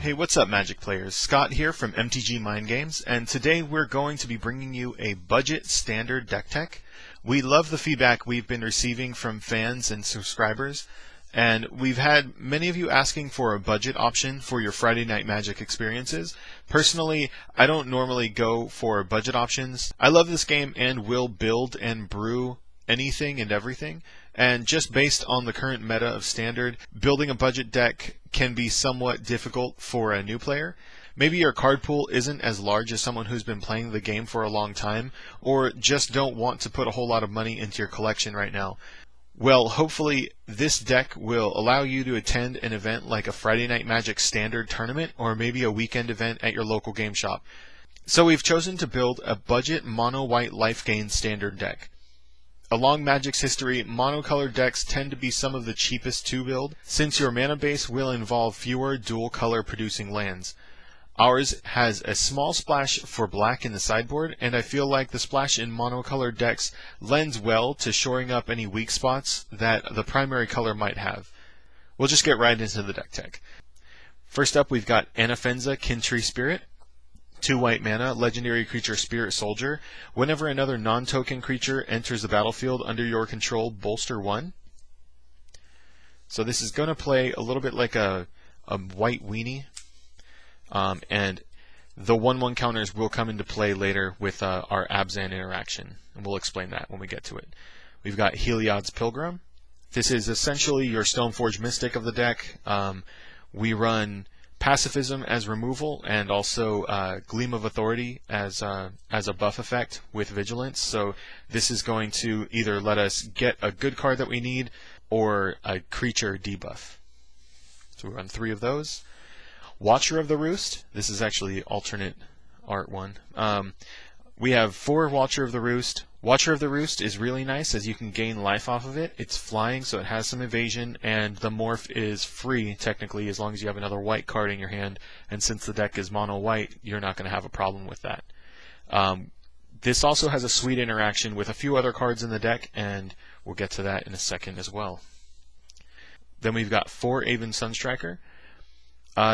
Hey, what's up, Magic players? Scott here from MTG Mind Games, and today we're going to be bringing you a budget standard deck tech. We love the feedback we've been receiving from fans and subscribers, and we've had many of you asking for a budget option for your Friday Night Magic experiences. Personally, I don't normally go for budget options. I love this game and will build and brew anything and everything, and just based on the current meta of Standard, building a budget deck can be somewhat difficult for a new player. Maybe your card pool isn't as large as someone who's been playing the game for a long time, or just don't want to put a whole lot of money into your collection right now. Well, hopefully this deck will allow you to attend an event like a Friday Night Magic Standard tournament, or maybe a weekend event at your local game shop. So we've chosen to build a budget mono-white life gain standard deck. Along Magic's history, monocolored decks tend to be some of the cheapest to build, since your mana base will involve fewer dual color producing lands. Ours has a small splash for black in the sideboard, and I feel like the splash in monocolored decks lends well to shoring up any weak spots that the primary color might have. We'll just get right into the deck tech. First up, we've got Anafenza, Kintree Spirit. 2 white mana, legendary creature Spirit Soldier. Whenever another non-token creature enters the battlefield under your control, bolster 1. So this is going to play a little bit like a white weenie. And the 1/1 counters will come into play later with our Abzan interaction. And we'll explain that when we get to it. We've got Heliod's Pilgrim. This is essentially your Stoneforge Mystic of the deck. We run Pacifism as removal, and also Gleam of Authority as a buff effect with Vigilance. So this is going to either let us get a good card that we need, or a creature debuff. So we run 3 of those. Watcher of the Roost. This is actually alternate art one. We have 4 Watcher of the Roost. Watcher of the Roost is really nice as you can gain life off of it. It's flying, so it has some evasion, and the morph is free, technically, as long as you have another white card in your hand. And since the deck is mono-white, you're not going to have a problem with that. This also has a sweet interaction with a few other cards in the deck, and we'll get to that in a second as well. Then we've got 4 Aven Sunstriker.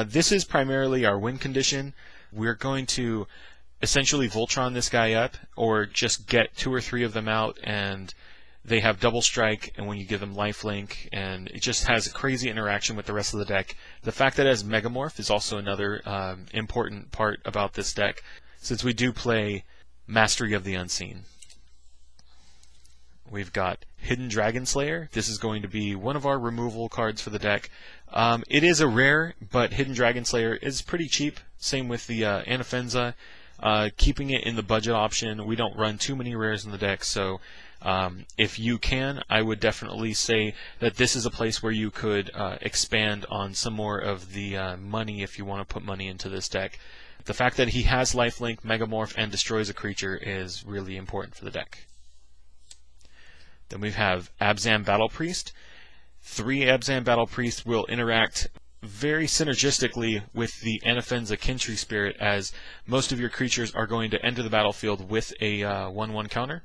This is primarily our win condition. We're going to essentially Voltron this guy up, or just get 2 or 3 of them out, and they have double strike, and when you give them lifelink, and it just has a crazy interaction with the rest of the deck. The fact that it has Megamorph is also another important part about this deck, since we do play Mastery of the Unseen. We've got Hidden Dragonslayer. This is going to be one of our removal cards for the deck. It is a rare, but Hidden Dragonslayer is pretty cheap. Same with the Anafenza. Keeping it in the budget option, we don't run too many rares in the deck, so if you can, I would definitely say that this is a place where you could expand on some more of the money if you want to put money into this deck. The fact that he has lifelink, Megamorph, and destroys a creature is really important for the deck. Then we have Abzan Battle Priest. 3 Abzan Battle Priests will interact very synergistically with the Anafenza Kintree Spirit, as most of your creatures are going to enter the battlefield with a 1/1 counter,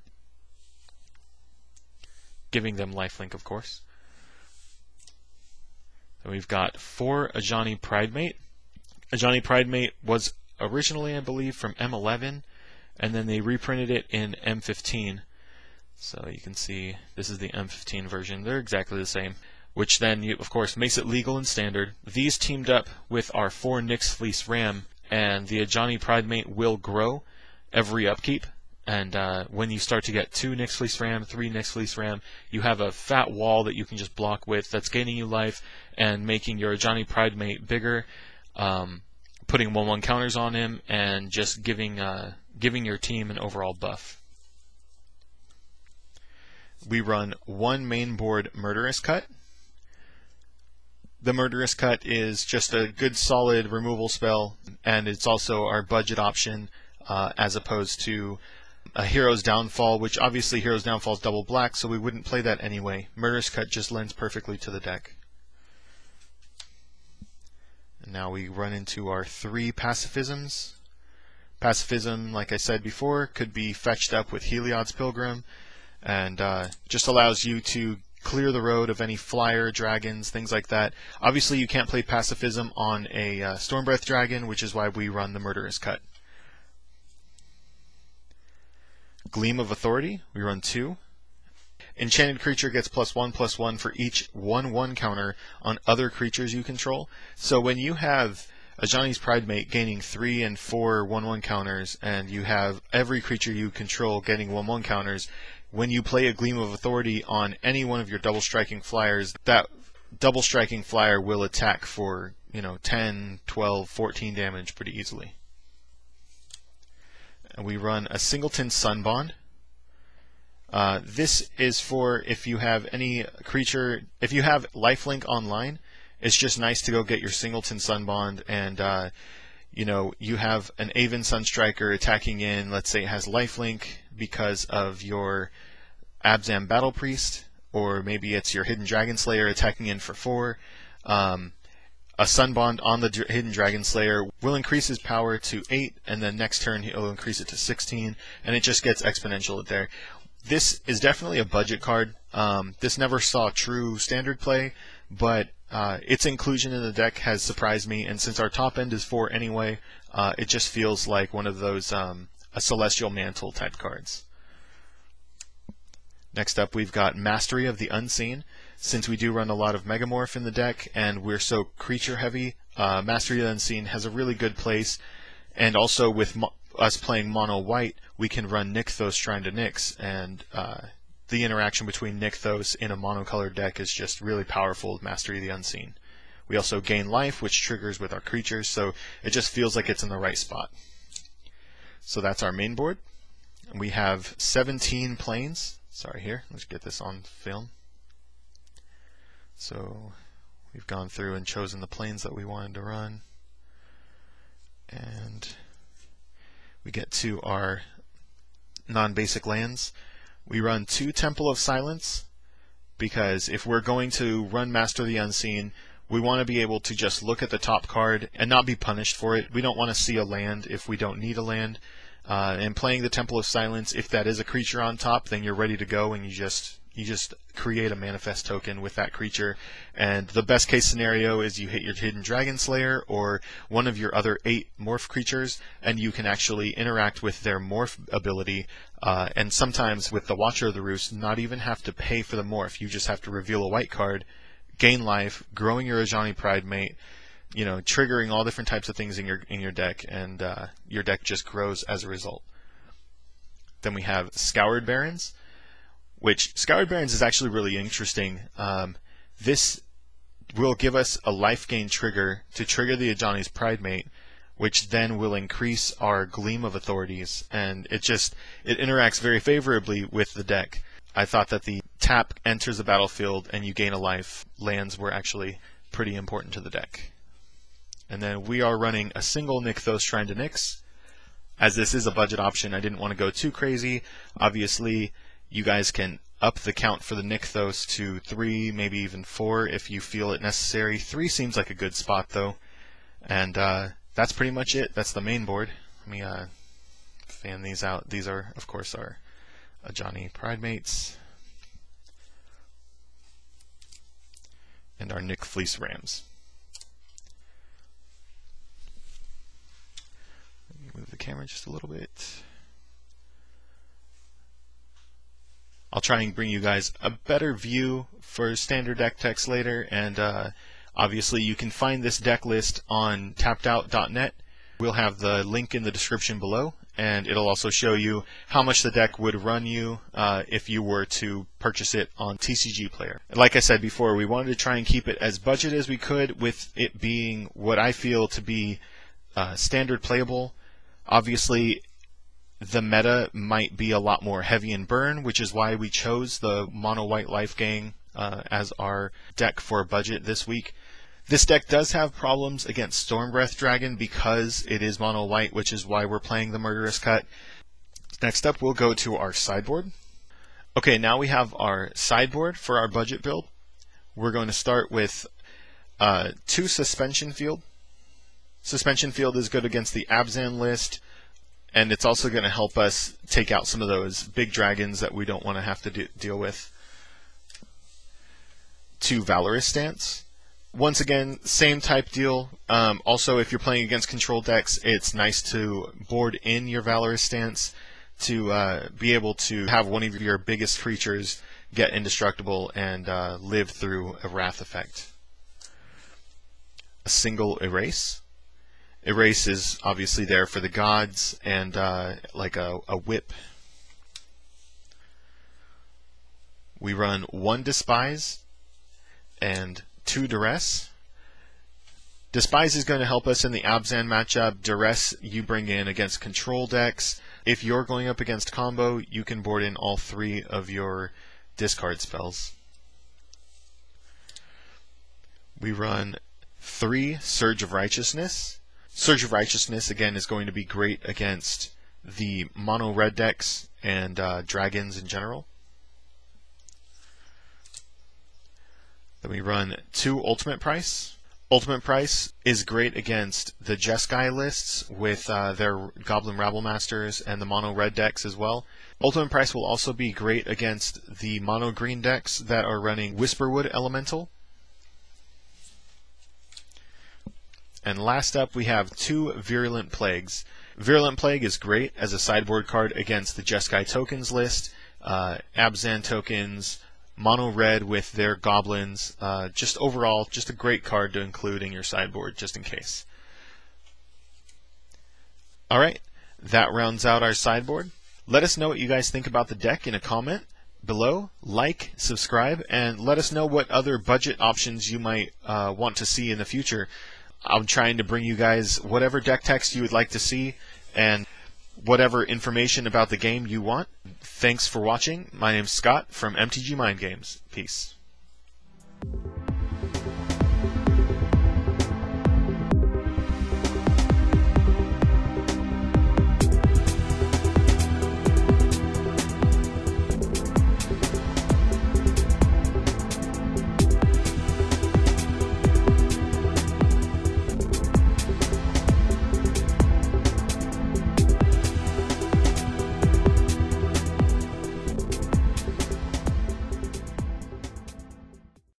giving them lifelink, of course. Then we've got 4 Ajani Pridemate. Ajani Pridemate was originally, I believe, from M11, and then they reprinted it in M15. So you can see this is the M15 version. They're exactly the same, which then, of course, makes it legal in Standard. These teamed up with our 4 Nyx-Fleece Ram, and the Ajani Pridemate will grow every upkeep. And when you start to get 2 Nyx-Fleece Ram, 3 Nyx-Fleece Ram, you have a fat wall that you can just block with that's gaining you life and making your Ajani Pridemate bigger, putting 1/1 counters on him, and just giving your team an overall buff. We run 1 main board Murderous Cut. The Murderous Cut is just a good solid removal spell, and it's also our budget option as opposed to a Hero's Downfall, which obviously Hero's Downfall is double black, so we wouldn't play that anyway. Murderous Cut just lends perfectly to the deck. And now we run into our 3 Pacifisms. Pacifism, like I said before, could be fetched up with Heliod's Pilgrim, and just allows you to clear the road of any flyer dragons, things like that. Obviously, you can't play Pacifism on a Stormbreath dragon, which is why we run the Murderous Cut. Gleam of Authority, we run 2. Enchanted creature gets +1/+1 for each 1/1 counter on other creatures you control. So when you have Ajani's Pridemate gaining 3 and 4 1/1 counters, and you have every creature you control getting 1/1 counters, when you play a Gleam of Authority on any one of your double striking flyers, that double striking flyer will attack for 10, 12, 14 damage pretty easily. And we run a Singleton Sunbond. This is for if you have any creature, if you have lifelink online, it's just nice to go get your Singleton Sunbond, and you have an Aven Sunstriker attacking in, let's say it has lifelink because of your Abzan Battle Priest, or maybe it's your Hidden Dragonslayer attacking in for 4. A Sunbond on the Hidden Dragonslayer will increase his power to 8, and then next turn he'll increase it to 16, and it just gets exponential there. This is definitely a budget card. This never saw true standard play, but its inclusion in the deck has surprised me, and since our top end is 4 anyway, it just feels like one of those a Celestial Mantle type cards. Next up, we've got Mastery of the Unseen. Since we do run a lot of Megamorph in the deck, and we're so creature heavy, Mastery of the Unseen has a really good place, and also with us playing mono white, we can run Nykthos Shrine to Nyx, and the interaction between Nykthos in a monocolored deck is just really powerful with Mastery of the Unseen. We also gain life, which triggers with our creatures, so it just feels like it's in the right spot. So that's our main board. And we have 17 planes. Sorry, here, let's get this on film. So we've gone through and chosen the planes that we wanted to run. And we get to our non-basic lands. We run 2 Temple of Silence, because if we're going to run Master of the Unseen, we want to be able to just look at the top card and not be punished for it. We don't want to see a land if we don't need a land. And playing the Temple of Silence, if that is a creature on top, then you're ready to go, and you just create a manifest token with that creature. And the best case scenario is you hit your Hidden Dragonslayer or one of your other 8 morph creatures, and you can actually interact with their morph ability. And sometimes with the Watcher of the Roost, not even have to pay for the morph. You just have to reveal a white card, gain life, growing your Ajani Pridemate, triggering all different types of things in your deck, and your deck just grows as a result. Then we have Scoured Barrens, which Scoured Barrens is actually really interesting. This will give us a life gain trigger to trigger the Ajani's Pridemate, which then will increase our Gleam of Authorities, and it interacts very favorably with the deck. I thought that the tap enters the battlefield and you gain a life lands were actually pretty important to the deck. And then we are running a single Nykthos Shrine to Nyx. As this is a budget option, I didn't want to go too crazy. Obviously, you guys can up the count for the Nykthos to 3, maybe even 4 if you feel it necessary. 3 seems like a good spot though. And that's pretty much it. That's the main board. Let me fan these out. These are, of course, our Ajani Pridemates and our Nyx-Fleece Rams. Let me move the camera just a little bit. I'll try and bring you guys a better view for standard deck text later, and obviously you can find this deck list on tappedout.net. We'll have the link in the description below, and it'll also show you how much the deck would run you if you were to purchase it on TCG Player. Like I said before, we wanted to try and keep it as budget as we could, with it being what I feel to be standard playable. Obviously, the meta might be a lot more heavy and burn, which is why we chose the mono white life gain as our deck for budget this week. This deck does have problems against Stormbreath Dragon because it is mono white, which is why we're playing the Murderous Cut. Next up, we'll go to our sideboard. Okay, now we have our sideboard for our budget build. We're going to start with 2 Suspension Field. Suspension Field is good against the Abzan list, and it's also going to help us take out some of those big dragons that we don't want to have to deal with. to Valorous Stance. Once again, same type deal. Also, if you're playing against control decks, it's nice to board in your Valorous Stance to be able to have one of your biggest creatures get indestructible and live through a Wrath effect. A single Erase. Erase is obviously there for the gods and like a whip. We run 1 Despise and 2 Duress. Despise is going to help us in the Abzan matchup. Duress you bring in against control decks. If you're going up against combo, you can board in all 3 of your discard spells. We run 3 Surge of Righteousness. Surge of Righteousness again is going to be great against the mono red decks and dragons in general. Then we run 2 Ultimate Price. Ultimate Price is great against the Jeskai lists with their Goblin Rabble Masters and the mono red decks as well. Ultimate Price will also be great against the mono green decks that are running Whisperwood Elemental. And last up we have 2 Virulent Plagues. Virulent Plague is great as a sideboard card against the Jeskai tokens list, Abzan tokens, mono red with their goblins. Just overall, just a great card to include in your sideboard just in case. Alright, that rounds out our sideboard. Let us know what you guys think about the deck in a comment below. Like, subscribe, and let us know what other budget options you might want to see in the future. I'm trying to bring you guys whatever deck text you would like to see and whatever information about the game you want. Thanks for watching. My name's Scott from MTG Mind Games. Peace.